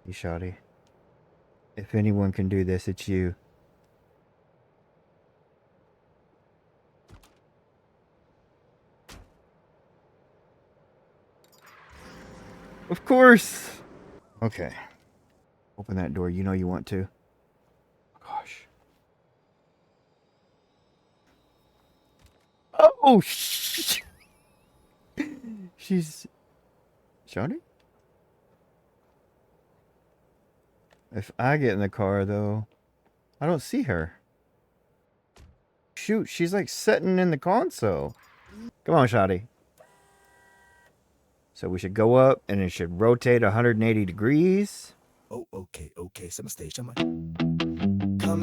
You Shawty. If anyone can do this, it's you. Of course! Okay. Open that door. You know you want to. Gosh. Oh, shh! She's... Shawty? If I get in the car, though, I don't see her. Shoot, she's like sitting in the console. Come on, Shawty. So we should go up, and it should rotate 180 degrees. Oh, okay. Set my stage. Come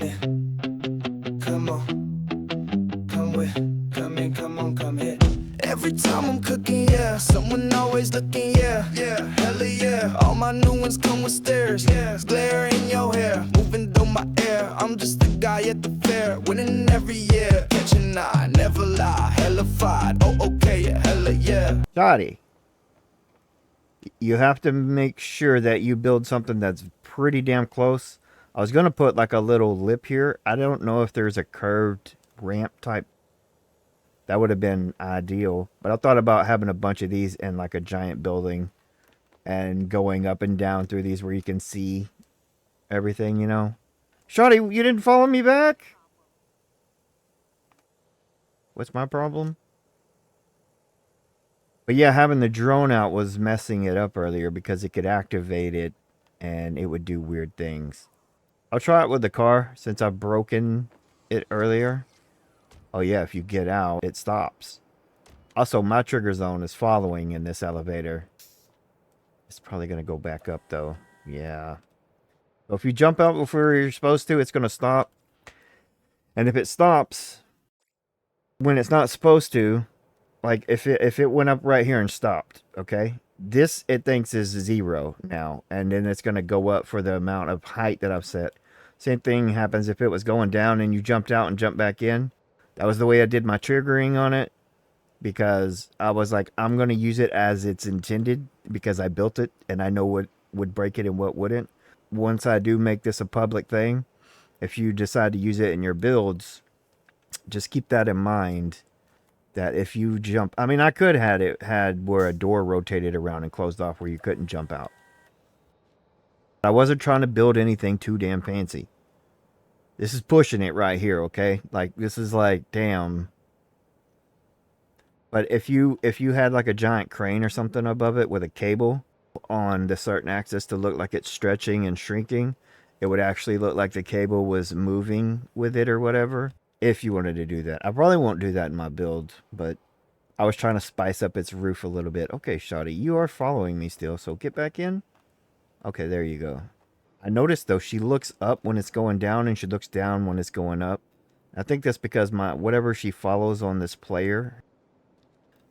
in. Come on. Come with. Come in. Come on. Come here. Every time I'm cooking, yeah. Someone always looking, yeah. Yeah. Hella yeah. All my new ones come with stairs. Yeah. Glare in your hair. Moving through my air. I'm just a guy at the fair. Winning every year. Catch an eye. Never lie. Hella fied. Oh, okay. Yeah. Hella yeah. Shawty. You have to make sure that you build something that's pretty damn close. I was going to put like a little lip here. I don't know if there's a curved ramp type. That would have been ideal. But I thought about having a bunch of these in like a giant building and going up and down through these where you can see everything, you know. Shawty, you didn't follow me back? What's my problem? But yeah, having the drone out was messing it up earlier because it could activate it and it would do weird things. I'll try it with the car since I've broken it earlier. Oh yeah, if you get out, it stops. Also, my trigger zone is following in this elevator. It's probably going to go back up though. Yeah. So if you jump out before you're supposed to, it's going to stop. And if it stops when it's not supposed to, like if it went up right here and stopped, okay? This it thinks is 0 now, and then it's going to go up for the amount of height that I've set. Same thing happens if it was going down and you jumped out and jumped back in. That was the way I did my triggering on it because I was like, I'm going to use it as it's intended because I built it and I know what would break it and what wouldn't. Once I do make this a public thing, if you decide to use it in your builds, just keep that in mind. That if you jump, I mean, I could have it had where a door rotated around and closed off where you couldn't jump out. I wasn't trying to build anything too damn fancy. This is pushing it right here, okay? Like this is like damn. But if you had like a giant crane or something above it with a cable on the certain axis to look like it's stretching and shrinking, it would actually look like the cable was moving with it or whatever. If you wanted to do that. I probably won't do that in my build, but I was trying to spice up its roof a little bit. Okay, Shawty, you are following me still, so get back in. Okay, there you go. I noticed, though, she looks up when it's going down, and she looks down when it's going up. I think that's because whatever she follows on this player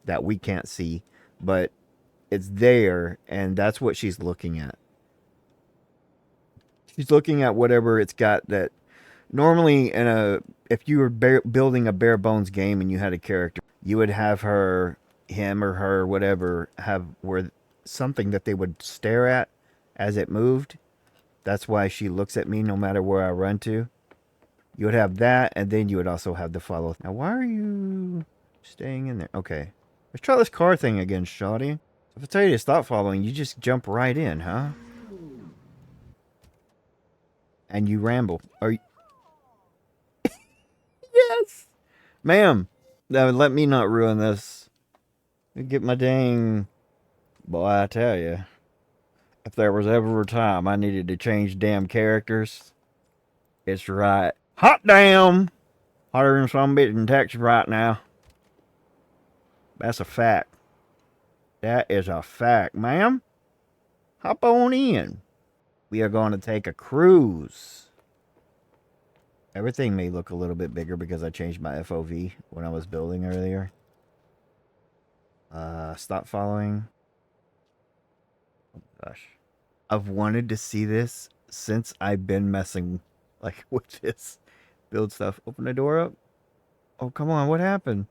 that we can't see, but it's there, and that's what she's looking at. She's looking at whatever it's got that... Normally, if you were building a bare bones game and you had a character, you would have him or her, whatever, have something that they would stare at as it moved. That's why she looks at me no matter where I run to. You would have that, and then you would also have the follow. Now, why are you staying in there? Okay. Let's try this car thing again, Shawty. If I tell you to stop following, you just jump right in, huh? And you ramble. Are you... Yes! Ma'am, let me not ruin this. Get my dang... Boy, I tell you. If there was ever a time I needed to change damn characters, it's right. Hot damn! Hotter than some bitch in Texas right now. That's a fact. That is a fact, ma'am. Hop on in. We are going to take a cruise. Everything may look a little bit bigger because I changed my FOV when I was building earlier. Stop following. Oh gosh. I've wanted to see this since I've been messing like with this build stuff. Open the door up. Oh, come on. What happened?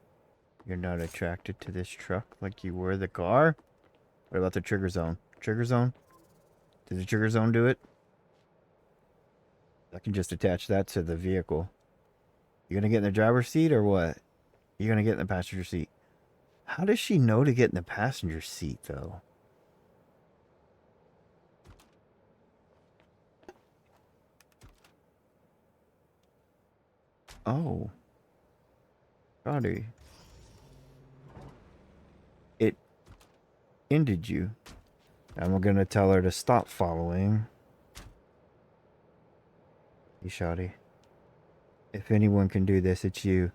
You're not attracted to this truck like you were the car? What about the trigger zone? Trigger zone? Did the trigger zone do it? I can just attach that to the vehicle. You gonna get in the driver's seat or what? You gonna get in the passenger seat? How does she know to get in the passenger seat, though? Oh. Shawty. It ended you. I'm gonna tell her to stop following. Hey, Shawty. If anyone can do this, it's you.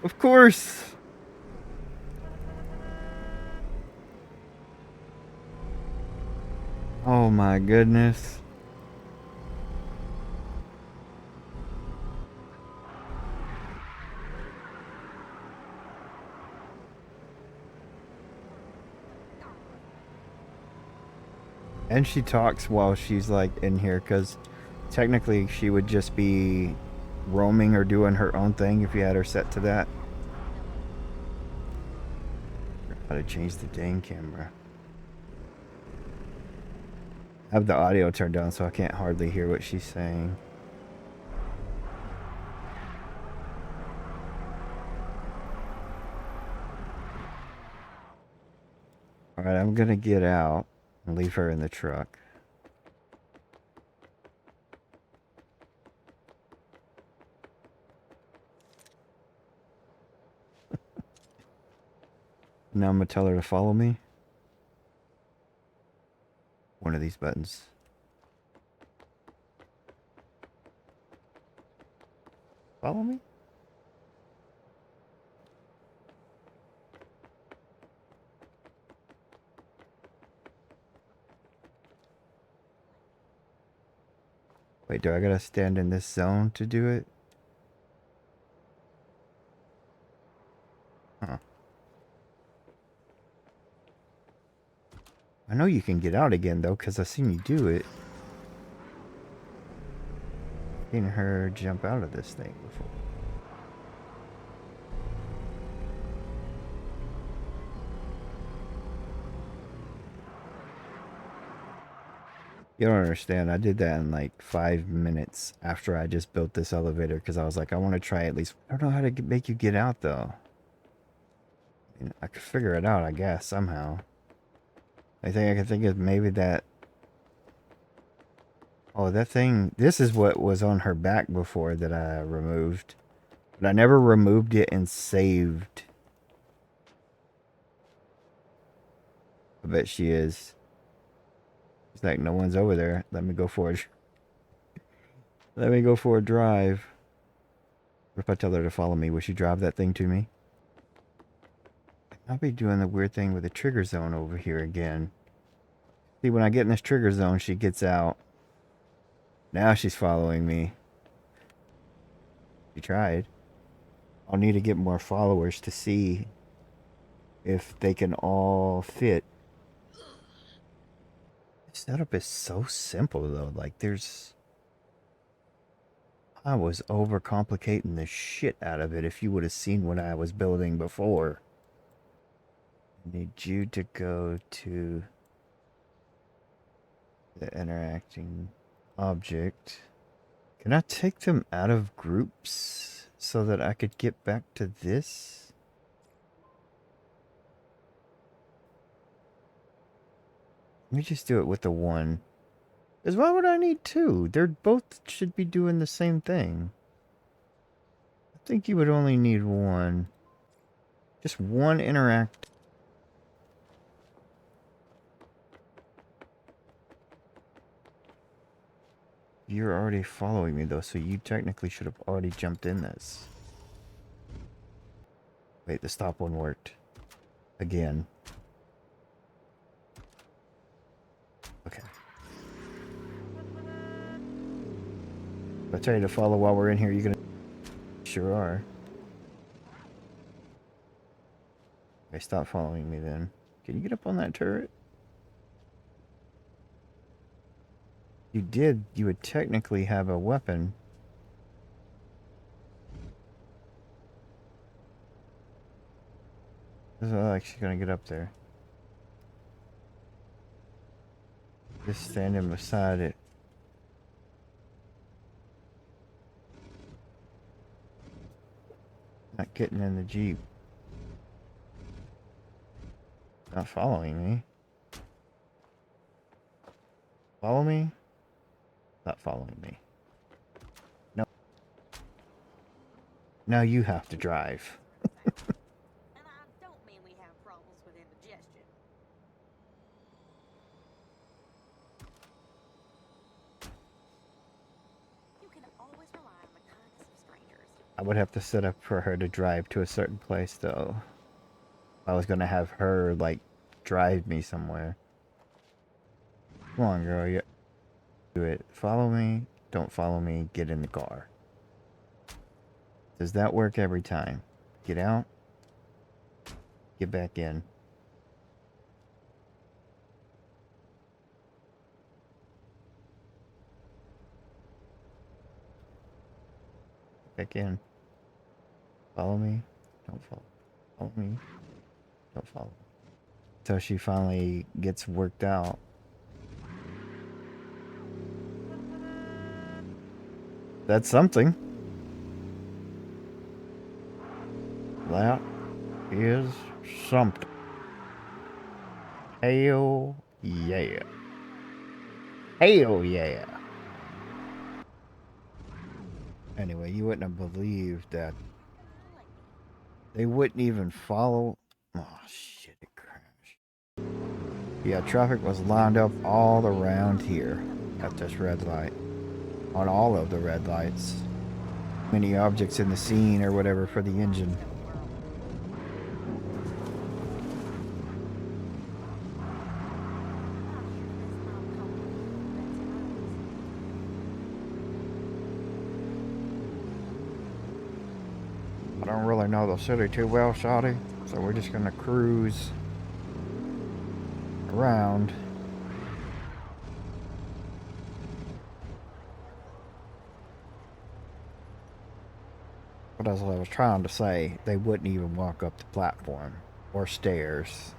Of course! Oh my goodness. And she talks while she's like in here, because technically she would just be roaming or doing her own thing if you had her set to that. How to change the dang camera. I have the audio turned down so I can't hardly hear what she's saying. Alright, I'm gonna get out and leave her in the truck. Now I'm gonna tell her to follow me. One of these buttons. Follow me? Wait, do I gotta stand in this zone to do it? Huh. I know you can get out again, though, because I've seen you do it. I've seen her jump out of this thing before. You don't understand. I did that in like 5 minutes after I just built this elevator because I was like, I want to try at least. I don't know how to make you get out, though. I mean, I could figure it out, I guess, somehow. I think I can think of maybe that. Oh, that thing. This is what was on her back before that I removed. But I never removed it and saved. I bet she is. It's like, no one's over there. Let me go for it. Let me go for a drive. What if I tell her to follow me? Will she drive that thing to me? I'll be doing the weird thing with the trigger zone over here again. See, when I get in this trigger zone, she gets out. Now she's following me. She tried. I'll need to get more followers to see if they can all fit. This setup is so simple, though. Like, there's... I was overcomplicating the shit out of it if you would have seen what I was building before. I need you to go to the interacting object. Can I take them out of groups so that I could get back to this? Let me just do it with the one. Because why would I need two? They're both should be doing the same thing. I think you would only need one. Just one interact. You're already following me though, so you technically should have already jumped in this. Wait, the stop one worked. Again. Okay. If I tell you to follow while we're in here, you're gonna... Sure are. Okay, stop following me then. Can you get up on that turret? You did. You would technically have a weapon. Doesn't look like she's gonna get up there. Just standing beside it. Not getting in the Jeep. Not following me. Follow me? Not following me. No. Now you have to drive. And I don't mean we have problems with indigestion. You can always rely on the kindness of strangers. I would have to set up for her to drive to a certain place, though. I was gonna have her, like, drive me somewhere. Come on, girl. You do it. Follow me. Don't follow me. Get in the car. Does that work every time? Get out. Get back in. Back in. Follow me. Don't follow. Follow me. Don't follow. So she finally gets worked out. That's something. That is something. Hell yeah. Hell yeah. Anyway, you wouldn't have believed that they wouldn't even follow. Oh shit, it crashed. Yeah, traffic was lined up all around here at this red light. On all of the red lights. Many objects in the scene or whatever for the engine. I don't really know the city too well, Shawty, so we're just gonna cruise around. But as I was trying to say, they wouldn't even walk up the platform or stairs.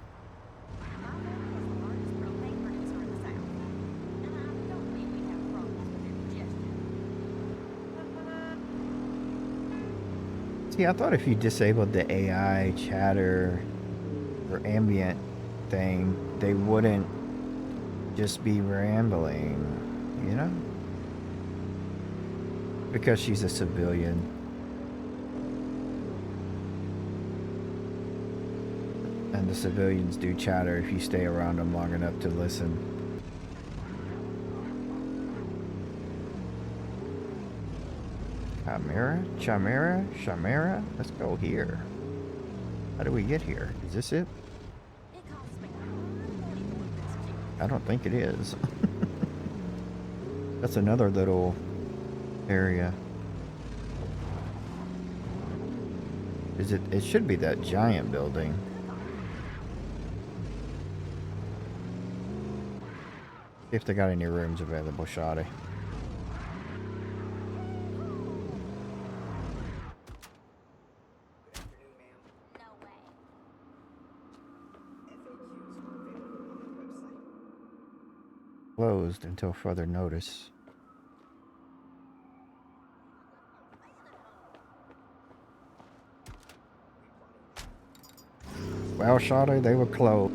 See, I thought if you disabled the AI chatter or ambient thing, they wouldn't just be rambling, you know? Because she's a civilian. And the civilians do chatter if you stay around them long enough to listen. Chimera? Let's go here. How do we get here? Is this it? I don't think it is. That's another little area. Is it? It should be that giant building. See if they got any rooms available, Shawty. Closed until further notice. Well, Shawty, they were closed.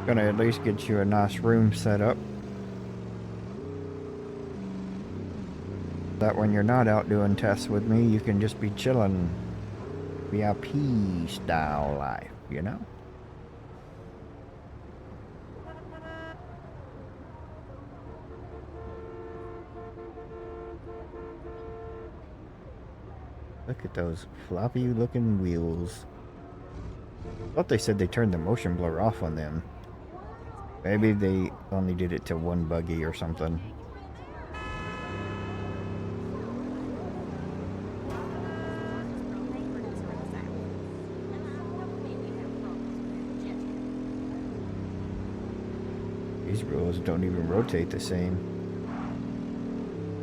Gonna at least get you a nice room set up. That when you're not out doing tests with me, you can just be chilling VIP style life, you know? Look at those floppy looking wheels. I thought they said they turned the motion blur off on them. Maybe they only did it to one buggy or something. These wheels don't even rotate the same.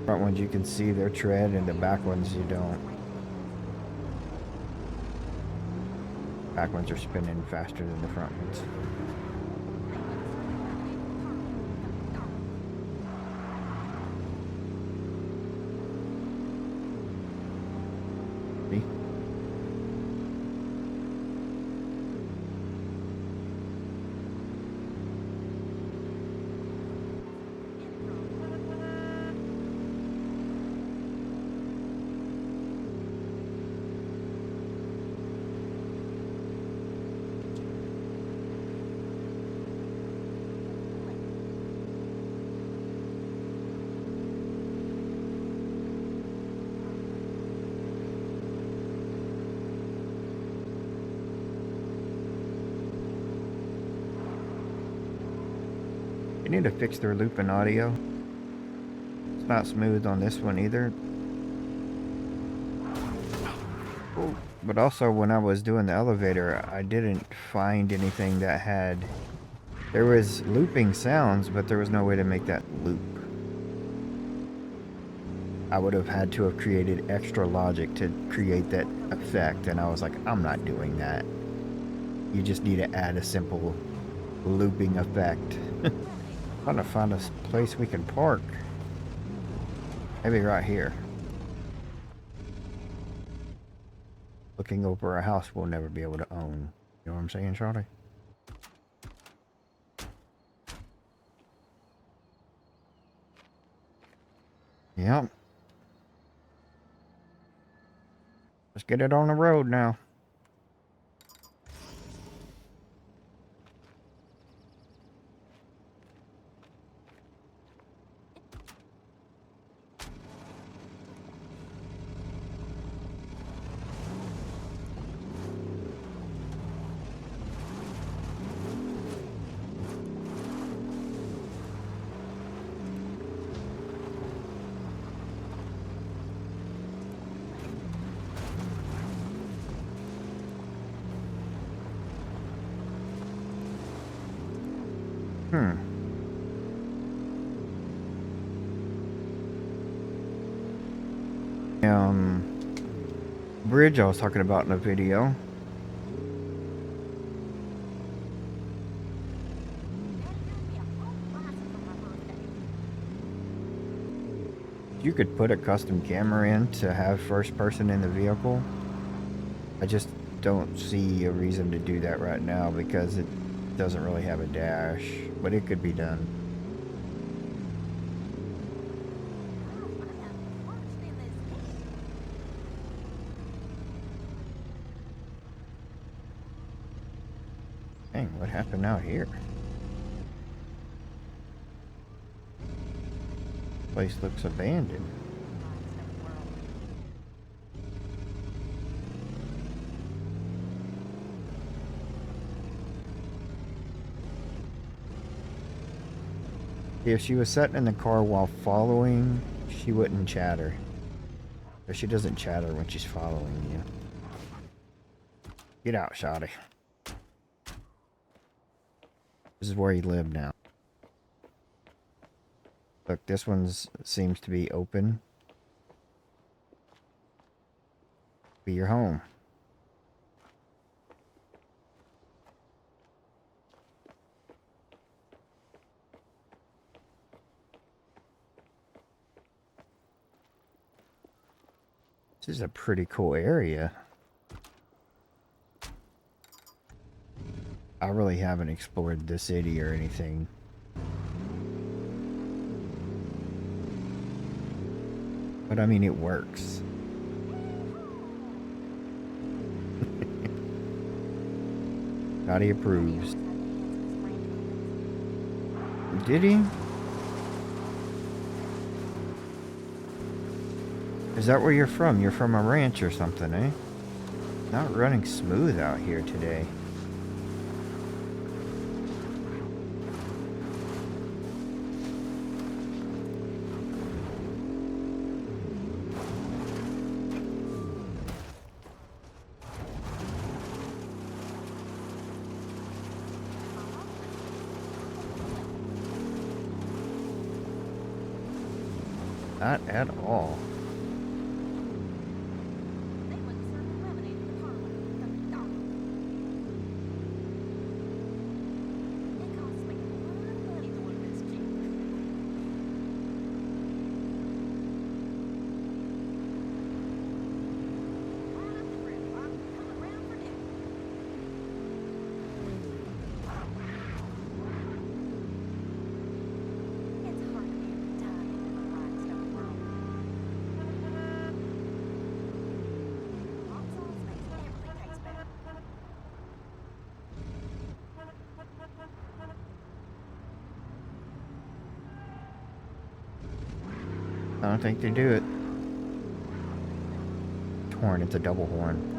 Front ones you can see their tread, and the back ones you don't. Back ones are spinning faster than the front ones. See? They need to fix their looping audio. It's not smooth on this one either. Oh, but also when I was doing the elevator, I didn't find anything that had... There was looping sounds, but there was no way to make that loop. I would have had to have created extra logic to create that effect, and I was like, I'm not doing that. You just need to add a simple looping effect. I'm trying to find a place we can park. Maybe right here. Looking over a house we'll never be able to own. You know what I'm saying, Shawty? Yep. Let's get it on the road now. Bridge I was talking about in the video. You could put a custom camera in to have first person in the vehicle. I just don't see a reason to do that right now because it doesn't really have a dash, but it could be done. Dang, what happened out here? Place looks abandoned. If she was sitting in the car while following, she wouldn't chatter. Or she doesn't chatter when she's following you. Get out, Shawty. This is where you live now. Look, this one seems to be open. Be your home. This is a pretty cool area. I really haven't explored the city or anything. But I mean, it works. Scotty approves. Did he? Is that where you're from? You're from a ranch or something, eh? Not running smooth out here today. Not at all. They went and served lemonade in the parlor. The dog. It costs me a lot of money to look this cheap. Right up the road. I'm coming round for dinner. It's hard to be a tiny little rhinestone world. Hot sauce makes everything taste better. I don't think they do it. Horn, it's a double horn.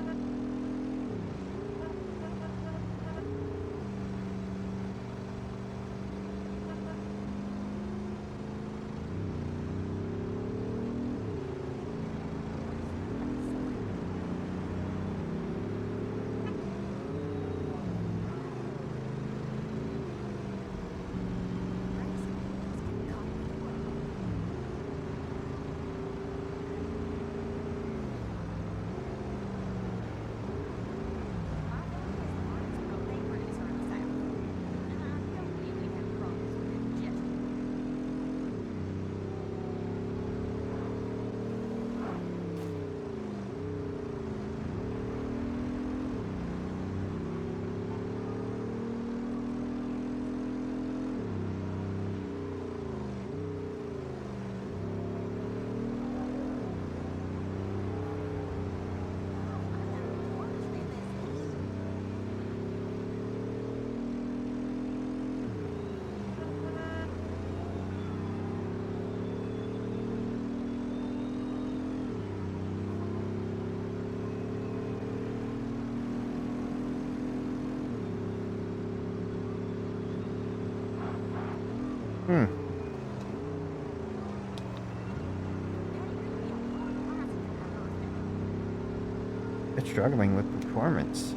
It's struggling with performance.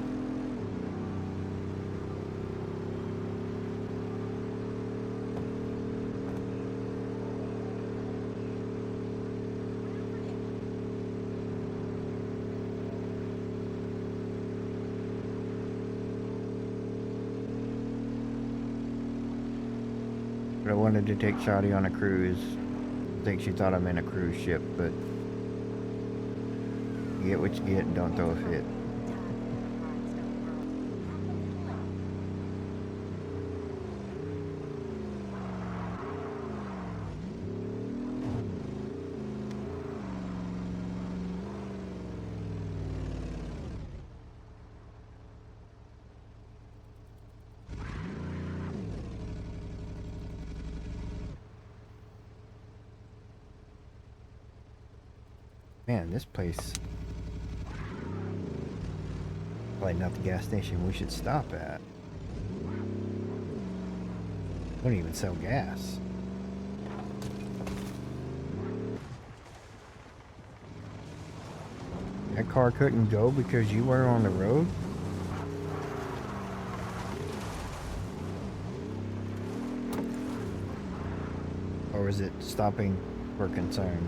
But I wanted to take Shawty on a cruise. I think she thought I'm in a cruise ship, but you get what you get and don't throw a fit. Man, this place probably not the gas station we should stop at. They don't even sell gas. That car couldn't go because you were on the road? Or was it stopping for concern?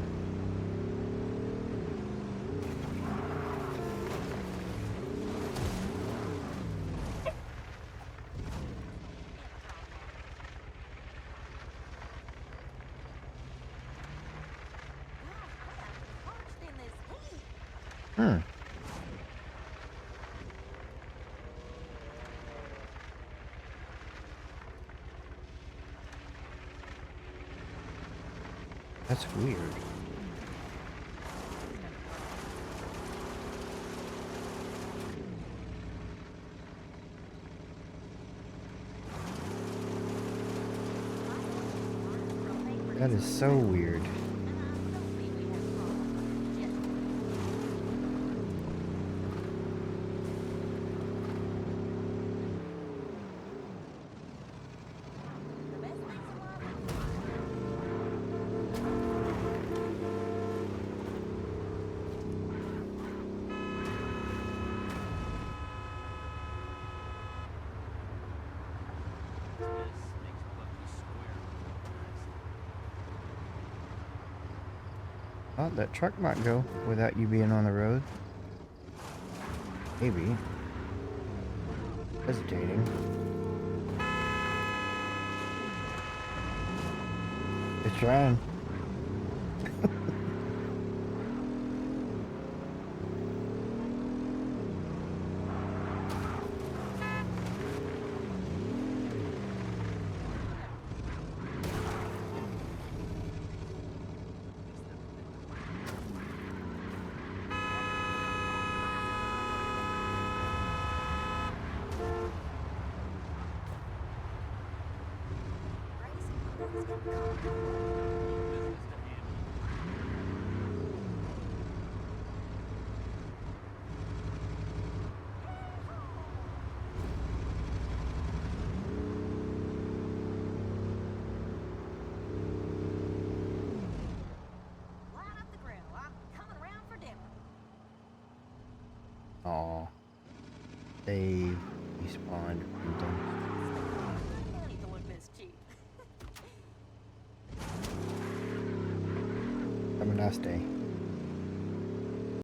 That's weird. That is so weird. Oh, that truck might go without you being on the road. Maybe. Hesitating. It's trying. Line up the grill. I'm coming around for dinner. Aw. Save. Respawned. Money doing this cheap. Have a nice day.